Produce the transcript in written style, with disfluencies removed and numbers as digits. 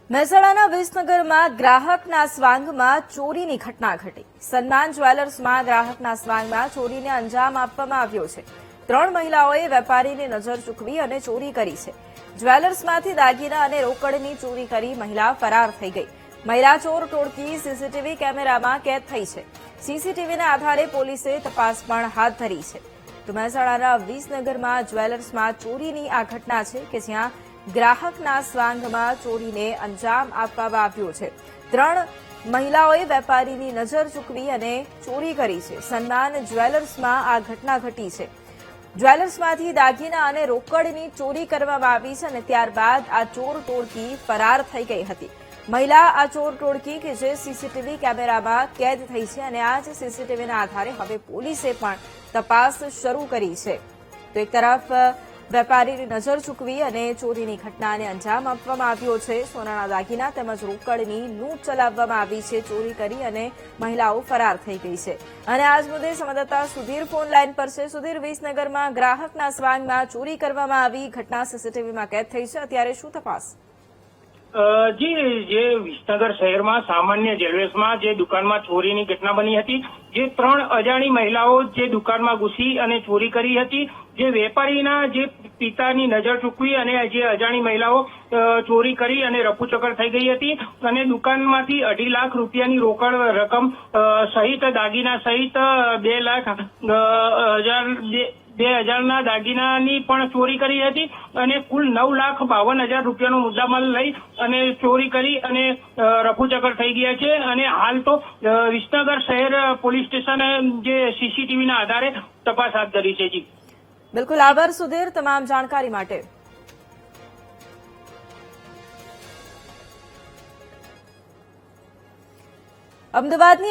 મહેસાણાના વિસનગરમાં ગ્રાહકના સ્વાંગમાં ચોરીની ઘટના ઘટી। સન્માન જ્વેલર્સમાં ગ્રાહકના સ્વાંગમાં ચોરીને અંજામ આપવામાં આવ્યો છે। 3 મહિલાઓએ વેપારીની નજર ચૂકવી અને ચોરી કરી છે। જ્વેલર્સમાંથી દાગીના અને રોકડની ચોરી કરી મહિલા ફરાર થઈ ગઈ। મહિલા ચોર ટોળકી સીસીટીવી કેમેરામાં કેદ થઈ છે। સીસીટીવીના આધારે પોલીસે તપાસ પણ હાથ ધરી છે। તો મહેસાણાના વિસનગરમાં જ્વેલર્સમાં ચોરીની આ ઘટના છે કે જ્યાં ગ્રાહકના સ્વાંગમાં ચોરીને અંજામ આપવામાં આવ્યો છે। 3 મહિલાઓએ વેપારીની નજર ચૂકવી અને ચોરી કરી છે। સન્માન જ્વેલર્સમાં આ ઘટના ઘટી છે। જ્વેલર્સમાંથી દાગીના અને રોકડની ચોરી કરવામાં આવી છે અને ત્યારબાદ આ ચોર ટોળકી ફરાર થઈ ગઈ હતી। મહિલા આ ચોર ટોળકી કે જે સીસીટીવી કેમેરામાં કેદ થઈ છે અને આ જ સીસીટીવીના આધારે હવે પોલીસે પણ તપાસ શરૂ કરી છે। તો એક તરફ વેપારીની નજર ચૂકવી અને ચોરીની ઘટનાને અંજામ આપવામાં આવ્યો છે। સોનાના દાગીના તેમજ રોકડની લૂંટ ચલાવવામાં આવી છે। ચોરી કરી અને મહિલાઓ ફરાર થઈ ગઈ છે। અને આજ મુદ્દે સંવાદદાતા સુધીર ફોન લાઈન પર છે। સુધીર, વિસનગરમાં ગ્રાહકના સ્વાંગમાં ચોરી કરવામાં આવી ઘટના સીસીટીવીમાં કેદ થઈ છે, અત્યારે શું તપાસ? જી, જે વિસનગર શહેરમાં સામાન્ય જ્વેલર્સમાં જે દુકાનમાં ચોરીની ઘટના બની હતી, જે 3 અજાણી મહિલાઓ જે દુકાનમાં ઘૂસી અને ચોરી કરી હતી, જે વેપારીના જે પિતાની નજર ચૂકવી અને જે અજાણી મહિલાઓ ચોરી કરી અને રફુચક્કર થઈ ગઈ હતી અને દુકાનમાંથી 2.5 લાખ રૂપિયાની રોકડ રકમ સહિત દાગીના સહિત 2,00,000ના દાગીનાની પણ ચોરી કરી હતી અને કુલ 9,52,000 રૂપિયાનો મુદ્દામાલ લઈ અને ચોરી કરી અને રફુચક્કર થઈ ગયા છે। અને હાલ તો વિસનગર શહેર પોલીસ સ્ટેશન જે સીસીટીવીના આધારે તપાસ હાથ ધરી છે। જી બિલકુલ, આભાર સુધીર તમામ જાણકારી માટે। અમદાવાદની